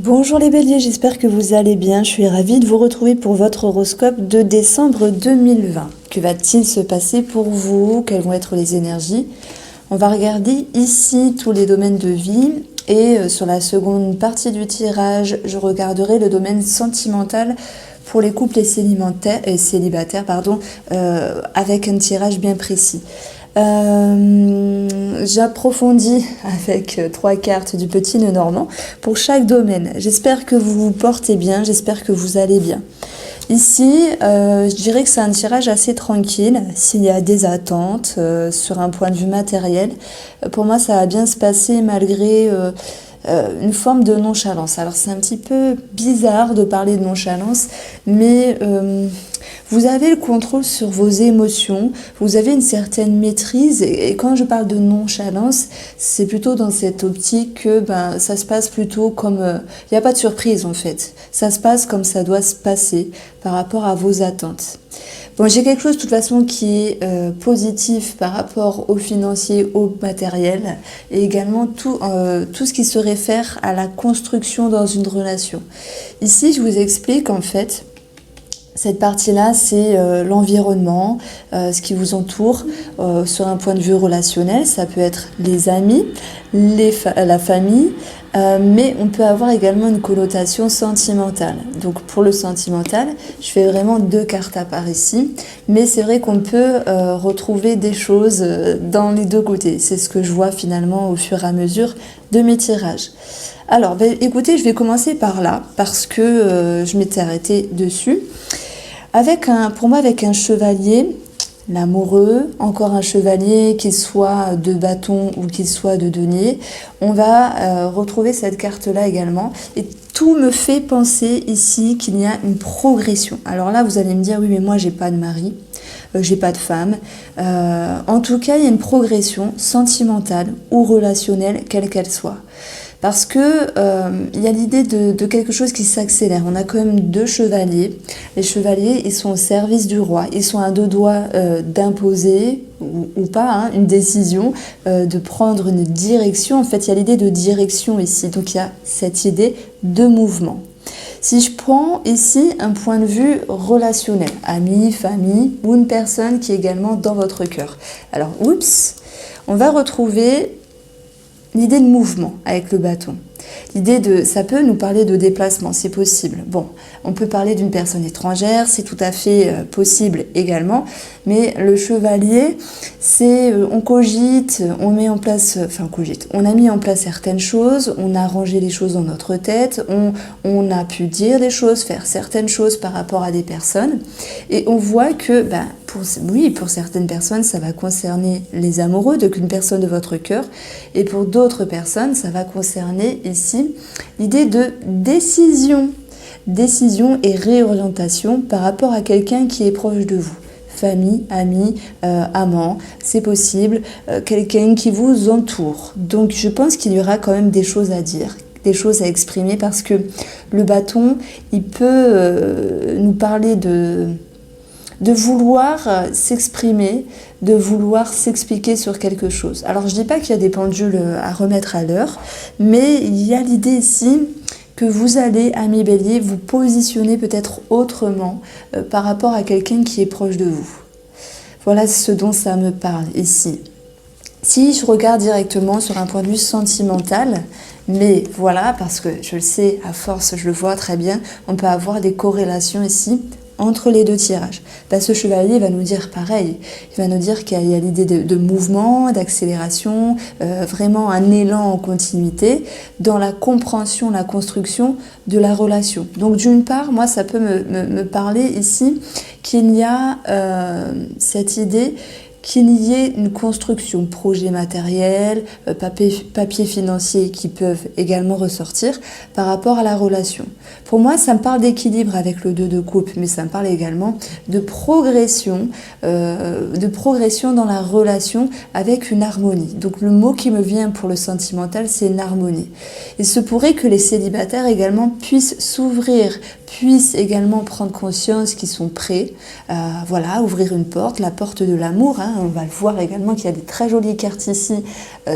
Bonjour les béliers, j'espère que vous allez bien. Je suis ravie de vous retrouver pour votre horoscope de décembre 2020. Que va-t-il se passer pour vous? Quelles vont être les énergies? On va regarder ici tous les domaines de vie et sur la seconde partie du tirage, je regarderai le domaine sentimental pour les couples et célibataires, avec un tirage bien précis. J'approfondis avec 3 cartes du petit nœud normand pour chaque domaine. J'espère que vous vous portez bien, j'espère que vous allez bien. Ici, je dirais que c'est un tirage assez tranquille. S'il y a des attentes sur un point de vue matériel, pour moi ça va bien se passer malgré une forme de nonchalance. Alors c'est un petit peu bizarre de parler de nonchalance, mais vous avez le contrôle sur vos émotions, vous avez une certaine maîtrise, et quand je parle de nonchalance, c'est plutôt dans cette optique que ça se passe plutôt comme... Il n'y a pas de surprise en fait, ça se passe comme ça doit se passer par rapport à vos attentes. Bon, j'ai quelque chose de toute façon qui est positif par rapport au financier, au matériel, et également tout ce qui se réfère à la construction dans une relation. Ici, je vous explique en fait, cette partie-là, c'est l'environnement, ce qui vous entoure sur un point de vue relationnel. Ça peut être les amis, la famille, mais on peut avoir également une connotation sentimentale. Donc pour le sentimental, je fais vraiment 2 cartes à part ici, mais c'est vrai qu'on peut retrouver des choses dans les 2 côtés. C'est ce que je vois finalement au fur et à mesure de mes tirages. Alors, écoutez, je vais commencer par là, parce que je m'étais arrêtée dessus. Avec un chevalier, l'amoureux, encore un chevalier, qu'il soit de bâton ou qu'il soit de denier, on va retrouver cette carte-là également. Et tout me fait penser ici qu'il y a une progression. Alors là, vous allez me dire, oui, mais moi, j'ai pas de mari, j'ai pas de femme. En tout cas, il y a une progression sentimentale ou relationnelle, quelle qu'elle soit. Parce que il y a l'idée de quelque chose qui s'accélère. On a quand même 2 chevaliers. Les chevaliers, ils sont au service du roi. Ils sont à 2 doigts d'imposer, ou pas, une décision, de prendre une direction. En fait, il y a l'idée de direction ici. Donc, il y a cette idée de mouvement. Si je prends ici un point de vue relationnel, ami, famille, ou une personne qui est également dans votre cœur. Alors, on va retrouver l'idée de mouvement avec le bâton. Ça peut nous parler de déplacement, c'est possible. Bon, on peut parler d'une personne étrangère, c'est tout à fait possible également. Mais le chevalier, c'est on cogite, on met en place, on a mis en place certaines choses, on a rangé les choses dans notre tête, on a pu dire des choses, faire certaines choses par rapport à des personnes. Et on voit que, pour certaines personnes, ça va concerner les amoureux, donc une personne de votre cœur. Et pour d'autres personnes, ça va concerner ici l'idée de décision et réorientation par rapport à quelqu'un qui est proche de vous. Famille, amis, amant, c'est possible, quelqu'un qui vous entoure. Donc je pense qu'il y aura quand même des choses à dire, des choses à exprimer, parce que le bâton, il peut nous parler de vouloir s'exprimer, de vouloir s'expliquer sur quelque chose. Alors je ne dis pas qu'il y a des pendules à remettre à l'heure, mais il y a l'idée ici que vous allez, amis bélier, vous positionner peut-être autrement par rapport à quelqu'un qui est proche de vous. Voilà ce dont ça me parle ici. Si je regarde directement sur un point de vue sentimental, mais voilà, parce que je le sais, à force, je le vois très bien, on peut avoir des corrélations ici entre les 2 tirages. Ce chevalier va nous dire pareil, il va nous dire qu'il y a l'idée de mouvement, d'accélération, vraiment un élan en continuité dans la compréhension, la construction de la relation. Donc d'une part, moi ça peut me parler ici qu'il y a cette idée qu'il y ait une construction, projet matériel, papier financier qui peuvent également ressortir par rapport à la relation. Pour moi, ça me parle d'équilibre avec le 2 de coupe, mais ça me parle également de progression dans la relation avec une harmonie. Donc le mot qui me vient pour le sentimental, c'est une harmonie. Il se pourrait que les célibataires également puissent s'ouvrir, puissent également prendre conscience qu'ils sont prêts, ouvrir une porte, la porte de l'amour. On va le voir également qu'il y a des très jolies cartes ici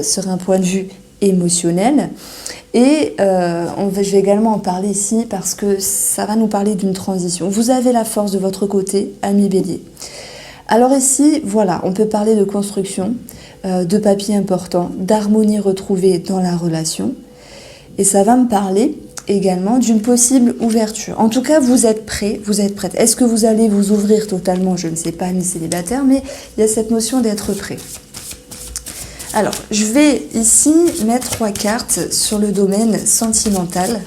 sur un point de vue émotionnelle. Et je vais également en parler ici parce que ça va nous parler d'une transition. Vous avez la force de votre côté, ami Bélier. Alors ici, voilà, on peut parler de construction, de papier important, d'harmonie retrouvée dans la relation. Et ça va me parler également d'une possible ouverture. En tout cas, vous êtes prêts, vous êtes prête. Est-ce que vous allez vous ouvrir totalement? Je ne sais pas, ni célibataire, mais il y a cette notion d'être prêt. Alors, je vais ici mettre 3 cartes sur le domaine sentimental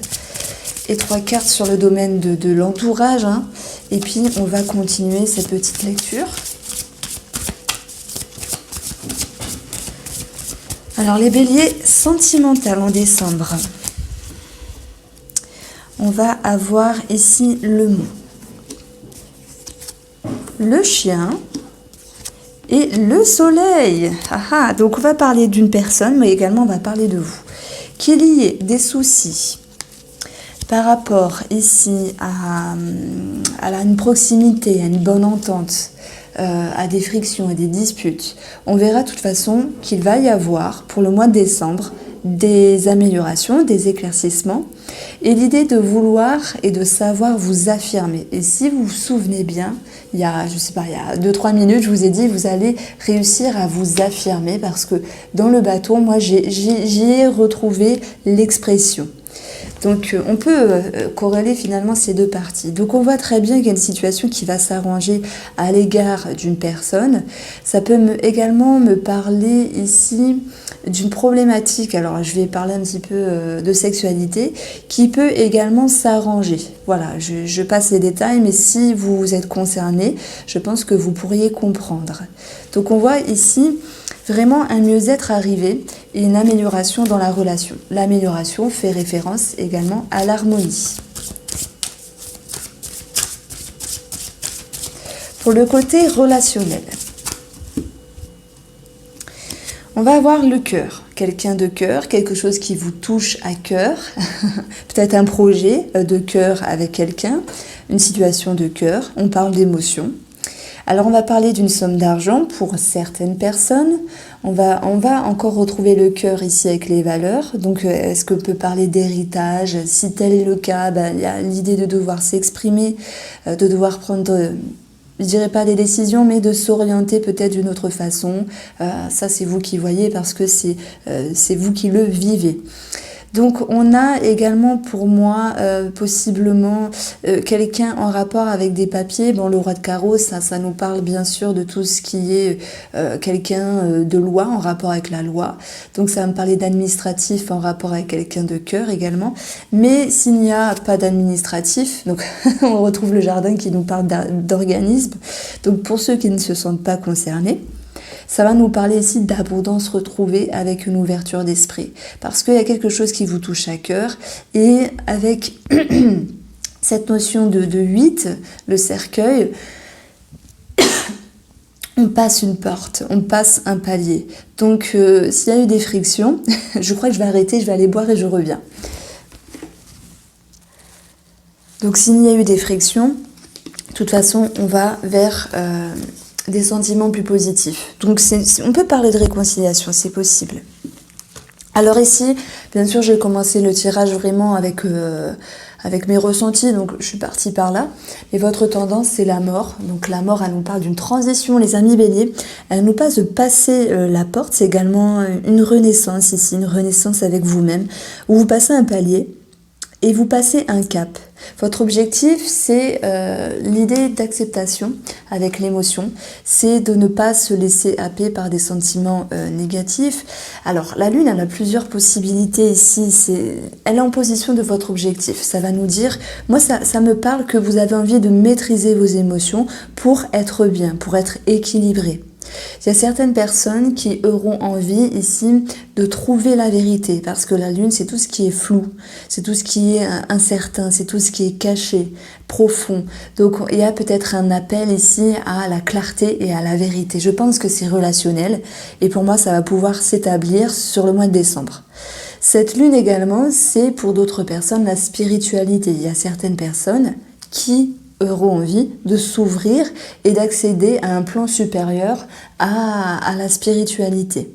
et 3 cartes sur le domaine de l'entourage. Hein. Et puis, on va continuer cette petite lecture. Alors, les béliers sentimental en décembre. On va avoir ici le mot. Le chien. Et le soleil, donc on va parler d'une personne, mais également on va parler de vous. Qu'il y ait des soucis par rapport ici à une proximité, à une bonne entente, à des frictions, à des disputes. On verra de toute façon qu'il va y avoir pour le mois de décembre des améliorations, des éclaircissements et l'idée de vouloir et de savoir vous affirmer. Et si vous vous souvenez bien, il y a 2-3 minutes, je vous ai dit, vous allez réussir à vous affirmer parce que dans le bateau, moi, j'y ai retrouvé l'expression. Donc, on peut corréler finalement ces deux parties. Donc, on voit très bien qu'il y a une situation qui va s'arranger à l'égard d'une personne. Ça peut également me parler ici d'une problématique, alors je vais parler un petit peu de sexualité, qui peut également s'arranger. Voilà, je passe les détails, mais si vous êtes concerné, je pense que vous pourriez comprendre. Donc, on voit ici vraiment un mieux-être arrivé et une amélioration dans la relation. L'amélioration fait référence également à l'harmonie. Pour le côté relationnel, on va avoir le cœur, quelqu'un de cœur, quelque chose qui vous touche à cœur, peut-être un projet de cœur avec quelqu'un, une situation de cœur, on parle d'émotion. Alors on va parler d'une somme d'argent pour certaines personnes, on va encore retrouver le cœur ici avec les valeurs, donc est-ce qu'on peut parler d'héritage? Si tel est le cas, il y a l'idée de devoir s'exprimer, de devoir prendre... je dirais pas des décisions, mais de s'orienter peut-être d'une autre façon. Ça, c'est vous qui voyez parce que c'est vous qui le vivez. Donc, on a également pour moi possiblement quelqu'un en rapport avec des papiers. Bon, le roi de carreau, ça nous parle bien sûr de tout ce qui est quelqu'un de loi, en rapport avec la loi. Donc, ça va me parler d'administratif en rapport avec quelqu'un de cœur également. Mais s'il n'y a pas d'administratif, donc on retrouve le jardin qui nous parle d'organisme. Donc, pour ceux qui ne se sentent pas concernés, ça va nous parler ici d'abondance retrouvée avec une ouverture d'esprit. Parce qu'il y a quelque chose qui vous touche à cœur. Et avec cette notion de 8, le cercueil, on passe une porte, on passe un palier. Donc s'il y a eu des frictions, je crois que je vais arrêter, je vais aller boire et je reviens. Donc s'il y a eu des frictions, de toute façon, on va vers... des sentiments plus positifs. Donc on peut parler de réconciliation, c'est possible. Alors ici, bien sûr, j'ai commencé le tirage vraiment avec mes ressentis, donc je suis partie par là. Et votre tendance, c'est la mort. Donc la mort, elle nous parle d'une transition, les amis béliers. Elle nous passe de passer la porte, c'est également une renaissance ici, une renaissance avec vous-même, où vous passez un palier et vous passez un cap. Votre objectif, c'est l'idée d'acceptation avec l'émotion, c'est de ne pas se laisser happer par des sentiments négatifs. Alors, la Lune, elle a plusieurs possibilités ici, elle est en position de votre objectif. Ça va nous dire, moi, ça me parle que vous avez envie de maîtriser vos émotions pour être bien, pour être équilibré. Il y a certaines personnes qui auront envie ici de trouver la vérité parce que la lune c'est tout ce qui est flou, c'est tout ce qui est incertain, c'est tout ce qui est caché, profond. Donc il y a peut-être un appel ici à la clarté et à la vérité. Je pense que c'est relationnel et pour moi ça va pouvoir s'établir sur le mois de décembre. Cette lune également c'est pour d'autres personnes la spiritualité. Il y a certaines personnes qui auront envie de s'ouvrir et d'accéder à un plan supérieur à la spiritualité.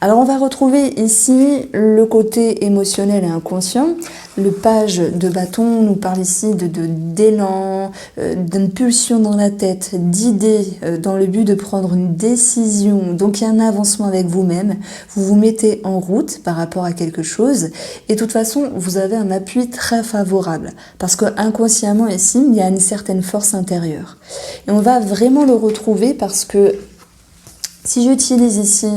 Alors on va retrouver ici le côté émotionnel et inconscient. Le page de bâton nous parle ici d'élan, d'une pulsion dans la tête, d'idées dans le but de prendre une décision. Donc il y a un avancement avec vous-même, vous vous mettez en route par rapport à quelque chose et de toute façon vous avez un appui très favorable parce que inconsciemment ici il y a une certaine force intérieure. Et on va vraiment le retrouver parce que si j'utilise ici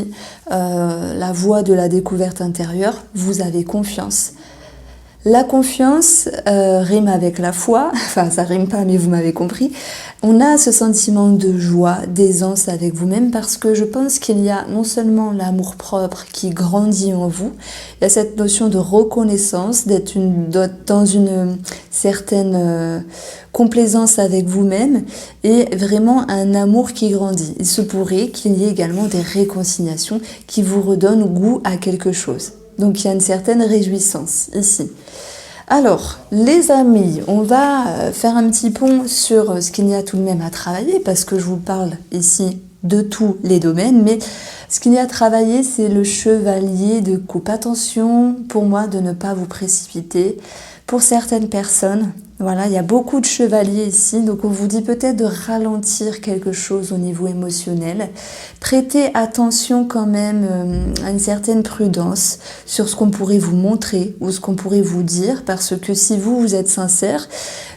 la voie de la découverte intérieure, vous avez confiance. La confiance rime avec la foi, enfin ça rime pas mais vous m'avez compris. On a ce sentiment de joie, d'aisance avec vous-même parce que je pense qu'il y a non seulement l'amour-propre qui grandit en vous, il y a cette notion de reconnaissance, d'être dans une certaine complaisance avec vous-même et vraiment un amour qui grandit. Il se pourrait qu'il y ait également des réconciliations qui vous redonnent goût à quelque chose. Donc il y a une certaine réjouissance ici. Alors, les amis, on va faire un petit pont sur ce qu'il y a tout de même à travailler parce que je vous parle ici de tous les domaines, mais ce qu'il y a à travailler, c'est le chevalier de coupe. Attention pour moi de ne pas vous précipiter. Pour certaines personnes, voilà, il y a beaucoup de chevaliers ici, donc on vous dit peut-être de ralentir quelque chose au niveau émotionnel. Prêtez attention quand même à une certaine prudence sur ce qu'on pourrait vous montrer ou ce qu'on pourrait vous dire, parce que si vous êtes sincère,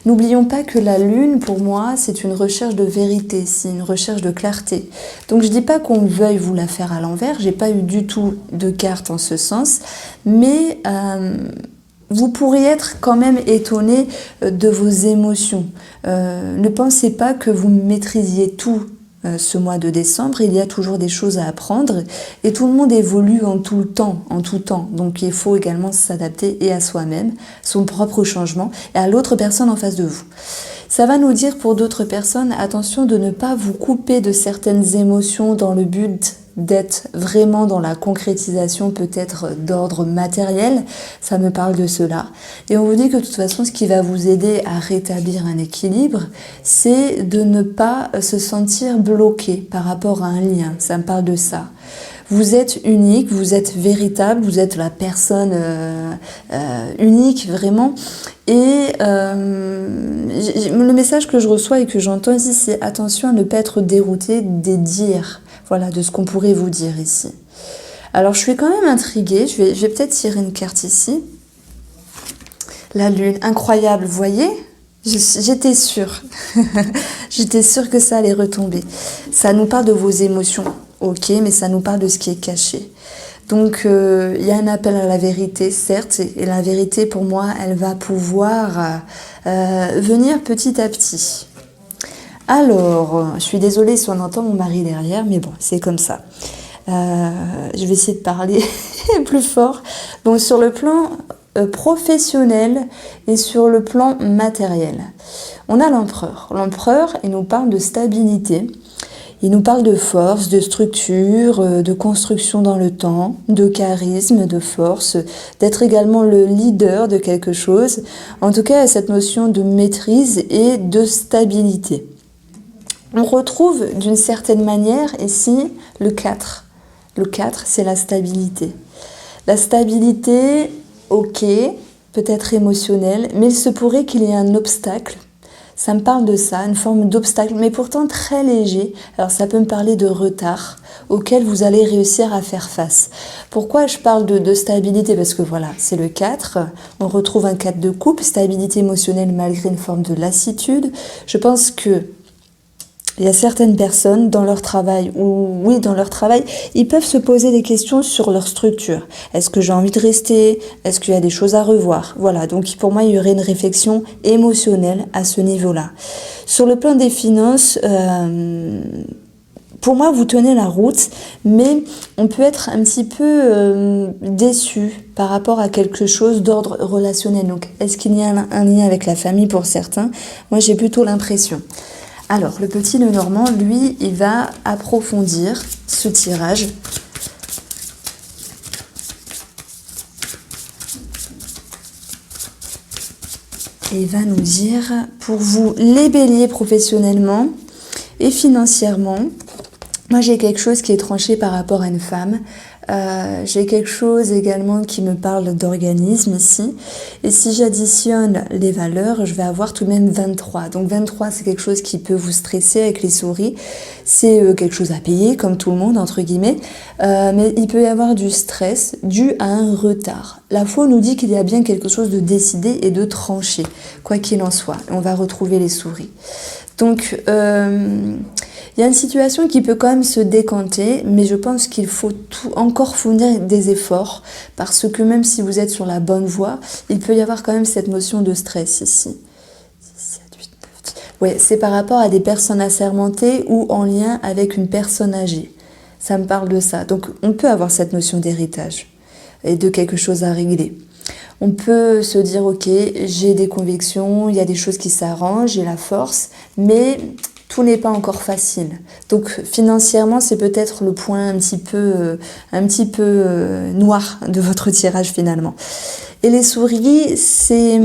n'oublions pas que la lune, pour moi, c'est une recherche de vérité, c'est une recherche de clarté. Donc je dis pas qu'on veuille vous la faire à l'envers, j'ai pas eu du tout de carte en ce sens, mais vous pourriez être quand même étonné de vos émotions. Ne pensez pas que vous maîtrisiez tout ce mois de décembre. Il y a toujours des choses à apprendre et tout le monde évolue en tout temps. Donc il faut également s'adapter et à soi-même, son propre changement et à l'autre personne en face de vous. Ça va nous dire pour d'autres personnes, attention de ne pas vous couper de certaines émotions dans le but d'être vraiment dans la concrétisation peut-être d'ordre matériel, ça me parle de cela. Et on vous dit que de toute façon, ce qui va vous aider à rétablir un équilibre, c'est de ne pas se sentir bloqué par rapport à un lien, ça me parle de ça. Vous êtes unique, vous êtes véritable, vous êtes la personne unique vraiment. Et le message que je reçois et que j'entends ici, c'est attention à ne pas être dérouté des dires. Voilà, de ce qu'on pourrait vous dire ici. Alors, je suis quand même intriguée. Je vais peut-être tirer une carte ici. La lune, incroyable, vous voyez ? J'étais sûre. J'étais sûre que ça allait retomber. Ça nous parle de vos émotions, ok, mais ça nous parle de ce qui est caché. Donc, il y a un appel à la vérité, certes, et la vérité, pour moi, elle va pouvoir venir petit à petit. Alors, je suis désolée si on entend mon mari derrière, mais bon, c'est comme ça. Je vais essayer de parler plus fort. Donc, sur le plan professionnel et sur le plan matériel, on a l'empereur. L'empereur, il nous parle de stabilité, il nous parle de force, de structure, de construction dans le temps, de charisme, de force, d'être également le leader de quelque chose. En tout cas, cette notion de maîtrise et de stabilité. On retrouve d'une certaine manière ici le 4. Le 4, c'est la stabilité. La stabilité, ok, peut-être émotionnelle, mais il se pourrait qu'il y ait un obstacle. Ça me parle de ça, une forme d'obstacle, mais pourtant très léger. Alors ça peut me parler de retard auquel vous allez réussir à faire face. Pourquoi je parle de stabilité ? Parce que voilà, c'est le 4. On retrouve un 4 de coupe, stabilité émotionnelle malgré une forme de lassitude. Je pense que il y a certaines personnes dans leur travail, ils peuvent se poser des questions sur leur structure. Est-ce que j'ai envie de rester ? Est-ce qu'il y a des choses à revoir ? Voilà, donc pour moi, il y aurait une réflexion émotionnelle à ce niveau-là. Sur le plan des finances, pour moi, vous tenez la route, mais on peut être un petit peu déçu par rapport à quelque chose d'ordre relationnel. Donc, est-ce qu'il y a un lien avec la famille pour certains ? Moi, j'ai plutôt l'impression. Alors, le petit Lenormand, lui, il va approfondir ce tirage. Et il va nous dire, pour vous, les béliers professionnellement et financièrement, moi j'ai quelque chose qui est tranché par rapport à une femme. J'ai quelque chose également qui me parle d'organisme ici. Et si j'additionne les valeurs, je vais avoir tout de même 23. Donc 23, c'est quelque chose qui peut vous stresser avec les souris. C'est quelque chose à payer, comme tout le monde, entre guillemets. Mais il peut y avoir du stress dû à un retard. La Faux nous dit qu'il y a bien quelque chose de décidé et de tranché, quoi qu'il en soit. On va retrouver les souris. Donc, il y a une situation qui peut quand même se décanter, mais je pense qu'il faut encore fournir des efforts, parce que même si vous êtes sur la bonne voie, il peut y avoir quand même cette notion de stress ici. 6, 7, 8, 9, 10. Ouais, c'est par rapport à des personnes assermentées ou en lien avec une personne âgée. Ça me parle de ça. Donc, on peut avoir cette notion d'héritage et de quelque chose à régler. On peut se dire, ok, j'ai des convictions, il y a des choses qui s'arrangent, j'ai la force, mais tout n'est pas encore facile. Donc financièrement, c'est peut-être le point un petit peu noir de votre tirage finalement. Et les souris, c'est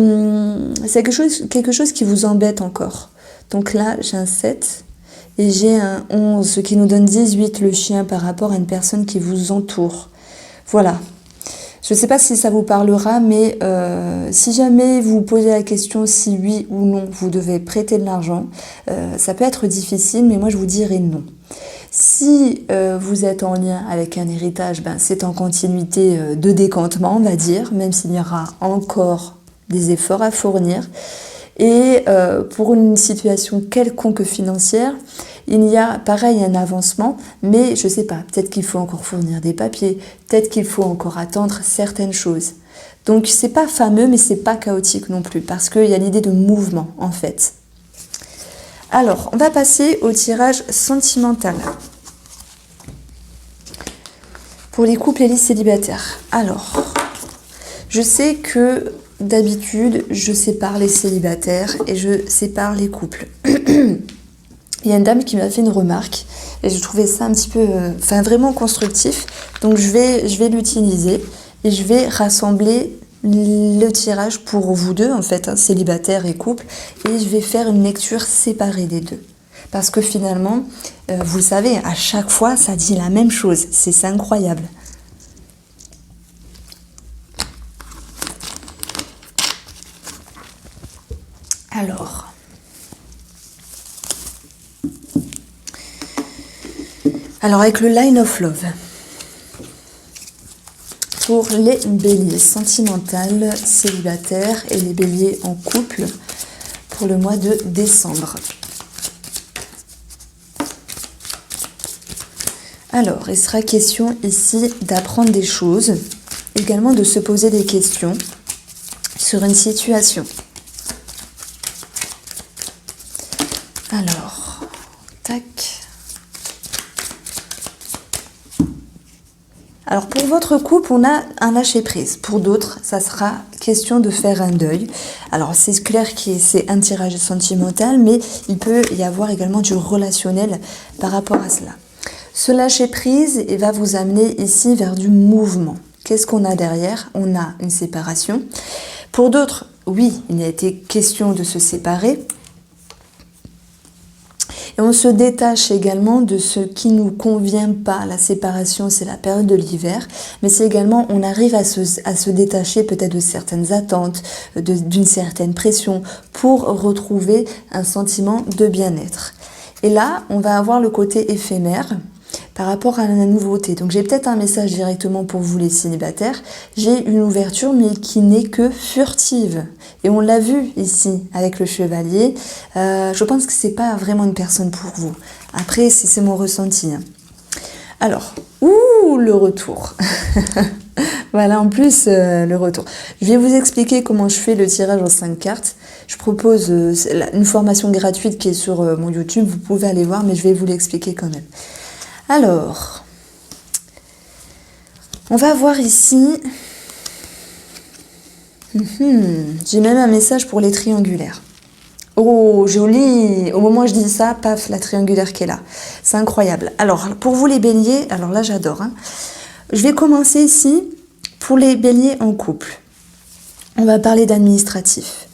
quelque chose qui vous embête encore. Donc là, j'ai un 7 et j'ai un 11, ce qui nous donne 18, le chien, par rapport à une personne qui vous entoure. Voilà. Je ne sais pas si ça vous parlera, mais si jamais vous vous posez la question si oui ou non vous devez prêter de l'argent, ça peut être difficile, mais moi je vous dirais non. Si vous êtes en lien avec un héritage, c'est en continuité de décantement, on va dire, même s'il y aura encore des efforts à fournir. Et pour une situation quelconque financière, il y a pareil un avancement, mais je sais pas, peut-être qu'il faut encore fournir des papiers, peut-être qu'il faut encore attendre certaines choses. Donc c'est pas fameux, mais c'est pas chaotique non plus, parce qu'il y a l'idée de mouvement en fait. Alors, on va passer au tirage sentimental. Pour les couples et les célibataires. Alors, je sais que d'habitude, je sépare les célibataires et je sépare les couples. Il y a une dame qui m'a fait une remarque et je trouvais ça un petit peu, vraiment constructif. Donc je vais l'utiliser et je vais rassembler le tirage pour vous deux, en fait, célibataire et couple, et je vais faire une lecture séparée des deux. Parce que finalement, vous le savez, à chaque fois, ça dit la même chose. C'est incroyable. Alors avec le Line of Love, pour les béliers sentimentales, célibataires et les béliers en couple pour le mois de décembre. Alors, il sera question ici d'apprendre des choses, également de se poser des questions sur une situation. Alors, tac. Alors pour votre couple, on a un lâcher-prise. Pour d'autres, ça sera question de faire un deuil. Alors c'est clair que c'est un tirage sentimental, mais il peut y avoir également du relationnel par rapport à cela. Ce lâcher-prise va vous amener ici vers du mouvement. Qu'est-ce qu'on a derrière? On a une séparation. Pour d'autres, oui, il a été question de se séparer. Et on se détache également de ce qui ne nous convient pas. La séparation, c'est la période de l'hiver, mais c'est également, on arrive à se détacher peut-être de certaines attentes, d'une certaine pression, pour retrouver un sentiment de bien-être. Et là, on va avoir le côté éphémère par rapport à la nouveauté. Donc j'ai peut-être un message directement pour vous les célibataires. J'ai une ouverture, mais qui n'est que furtive. Et on l'a vu ici avec le chevalier. Je pense que c'est pas vraiment une personne pour vous. Après, c'est mon ressenti. Alors, le retour. Voilà, en plus, le retour. Je vais vous expliquer comment je fais le tirage en 5 cartes. Je propose une formation gratuite qui est sur mon YouTube. Vous pouvez aller voir, mais je vais vous l'expliquer quand même. Alors, on va voir ici. J'ai même un message pour les triangulaires. Oh, joli! Au moment où je dis ça, paf, la triangulaire qui est là. C'est incroyable. Alors, pour vous les béliers, alors là j'adore. Je vais commencer ici pour les béliers en couple. On va parler d'administratif.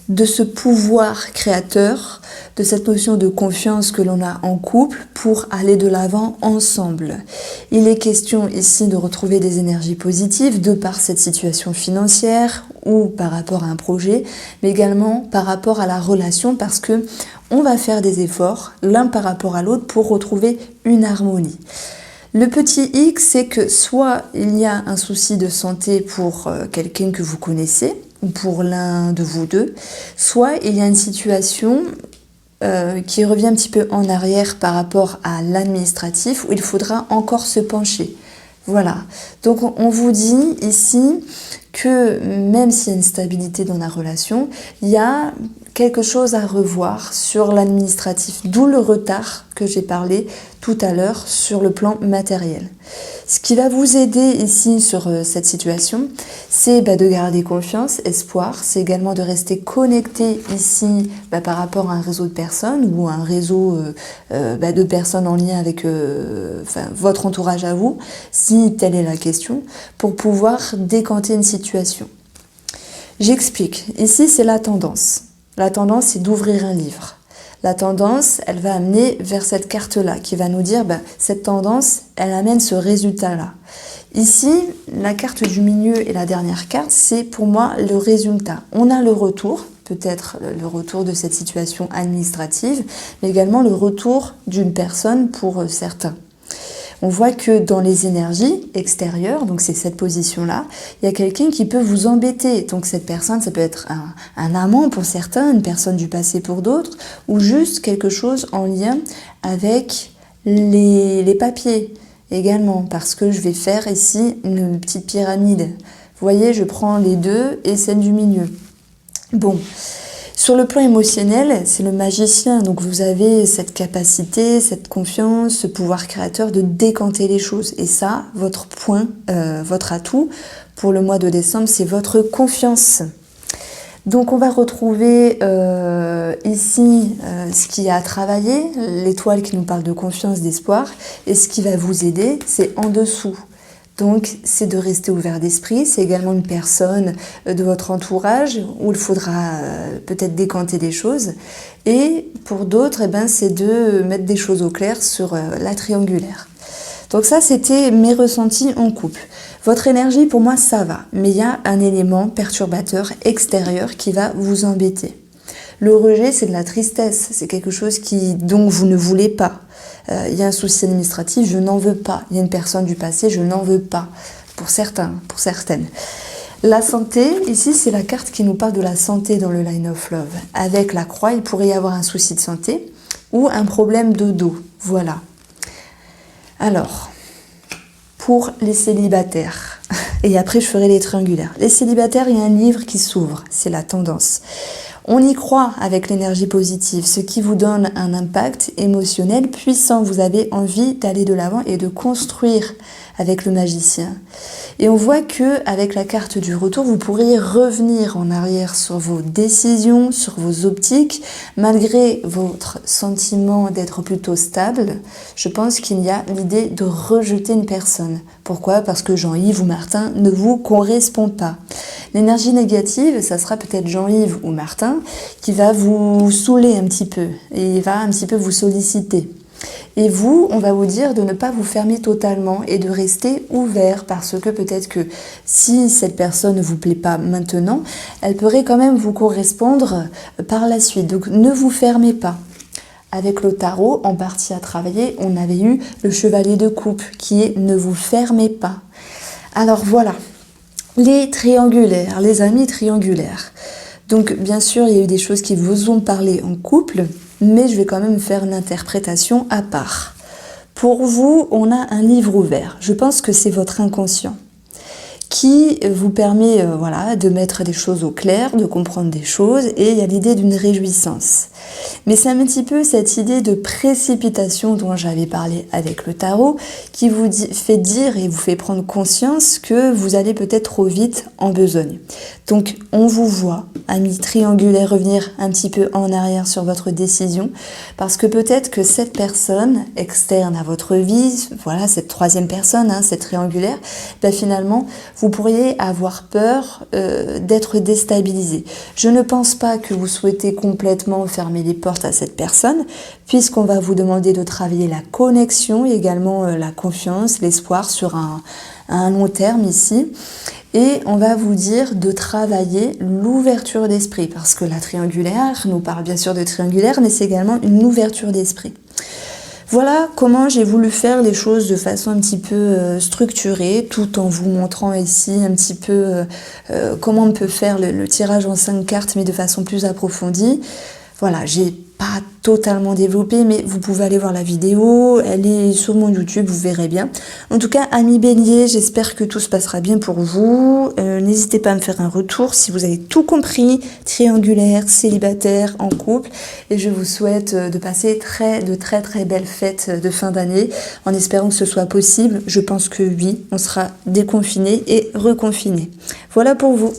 de ce pouvoir créateur, de cette notion de confiance que l'on a en couple pour aller de l'avant ensemble. Il est question ici de retrouver des énergies positives de par cette situation financière ou par rapport à un projet, mais également par rapport à la relation parce que on va faire des efforts l'un par rapport à l'autre pour retrouver une harmonie. Le petit X, c'est que soit il y a un souci de santé pour quelqu'un que vous connaissez, ou pour l'un de vous deux, soit il y a une situation qui revient un petit peu en arrière par rapport à l'administratif, où il faudra encore se pencher. Voilà, donc on vous dit ici que même s'il y a une stabilité dans la relation, il y a quelque chose à revoir sur l'administratif, d'où le retard que j'ai parlé tout à l'heure sur le plan matériel. Ce qui va vous aider ici sur cette situation, c'est de garder confiance, espoir, c'est également de rester connecté ici par rapport à un réseau de personnes ou un réseau de personnes en lien avec votre entourage à vous, si telle est la question, pour pouvoir décanter une situation. J'explique. Ici, c'est la tendance. La tendance, c'est d'ouvrir un livre. La tendance, elle va amener vers cette carte-là, qui va nous dire, cette tendance, elle amène ce résultat-là. Ici, la carte du milieu et la dernière carte, c'est pour moi le résultat. On a le retour, peut-être le retour de cette situation administrative, mais également le retour d'une personne pour certains. On voit que dans les énergies extérieures, donc c'est cette position-là, il y a quelqu'un qui peut vous embêter. Donc cette personne, ça peut être un amant pour certains, une personne du passé pour d'autres, ou juste quelque chose en lien avec les papiers également, parce que je vais faire ici une petite pyramide. Vous voyez, je prends les deux et celle du milieu. Bon. Sur le plan émotionnel, c'est le magicien, donc vous avez cette capacité, cette confiance, ce pouvoir créateur de décanter les choses. Et ça, votre point, votre atout pour le mois de décembre, c'est votre confiance. Donc on va retrouver ici ce qui a à travailler, l'étoile qui nous parle de confiance, d'espoir, et ce qui va vous aider, c'est en dessous. Donc, c'est de rester ouvert d'esprit. C'est également une personne de votre entourage où il faudra peut-être décanter des choses. Et pour d'autres, c'est de mettre des choses au clair sur la triangulaire. Donc ça, c'était mes ressentis en couple. Votre énergie, pour moi, ça va. Mais il y a un élément perturbateur extérieur qui va vous embêter. Le rejet, c'est de la tristesse. C'est quelque chose dont vous ne voulez pas. Il y a un souci administratif, je n'en veux pas. Il y a une personne du passé, je n'en veux pas. Pour certains, pour certaines. La santé, ici, c'est la carte qui nous parle de la santé dans le Line of Love. Avec la croix, il pourrait y avoir un souci de santé ou un problème de dos. Voilà. Alors, pour les célibataires, et après je ferai les triangulaires. Les célibataires, il y a un livre qui s'ouvre, c'est la tendance. On y croit avec l'énergie positive, ce qui vous donne un impact émotionnel puissant. Vous avez envie d'aller de l'avant et de construire avec le magicien. Et on voit que avec la carte du retour, vous pourriez revenir en arrière sur vos décisions, sur vos optiques, malgré votre sentiment d'être plutôt stable. Je pense qu'il y a l'idée de rejeter une personne. Pourquoi ? Parce que Jean-Yves ou Martin ne vous correspond pas. L'énergie négative, ça sera peut-être Jean-Yves ou Martin qui va vous saouler un petit peu et va un petit peu vous solliciter. Et vous, on va vous dire de ne pas vous fermer totalement et de rester ouvert parce que peut-être que si cette personne ne vous plaît pas maintenant, elle pourrait quand même vous correspondre par la suite. Donc ne vous fermez pas. Avec le tarot, en partie à travailler, on avait eu le chevalier de coupe qui est « ne vous fermez pas ». Alors voilà, les triangulaires, les amis triangulaires. Donc bien sûr, il y a eu des choses qui vous ont parlé en couple, mais je vais quand même faire une interprétation à part. Pour vous, on a un livre ouvert. Je pense que c'est votre inconscient qui vous permet de mettre des choses au clair, de comprendre des choses, et il y a l'idée d'une réjouissance. Mais c'est un petit peu cette idée de précipitation dont j'avais parlé avec le tarot qui vous fait dire et vous fait prendre conscience que vous allez peut-être trop vite en besogne. Donc on vous voit, ami triangulaire, revenir un petit peu en arrière sur votre décision parce que peut-être que cette personne externe à votre vie, voilà cette troisième personne, cette triangulaire, finalement vous pourriez avoir peur d'être déstabilisé. Je ne pense pas que vous souhaitez complètement fermer les portes à cette personne, puisqu'on va vous demander de travailler la connexion, également la confiance, l'espoir sur un long terme ici. Et on va vous dire de travailler l'ouverture d'esprit, parce que la triangulaire nous parle bien sûr de triangulaire, mais c'est également une ouverture d'esprit. Voilà comment j'ai voulu faire les choses de façon un petit peu structurée, tout en vous montrant ici un petit peu comment on peut faire le tirage en 5 cartes, mais de façon plus approfondie. Voilà, j'ai pas totalement développé, mais vous pouvez aller voir la vidéo, elle est sur mon YouTube, vous verrez bien. En tout cas, amis Bélier, j'espère que tout se passera bien pour vous. N'hésitez pas à me faire un retour si vous avez tout compris, triangulaire, célibataire, en couple. Et je vous souhaite de passer de très très belles fêtes de fin d'année, en espérant que ce soit possible. Je pense que oui, on sera déconfiné et reconfiné. Voilà pour vous.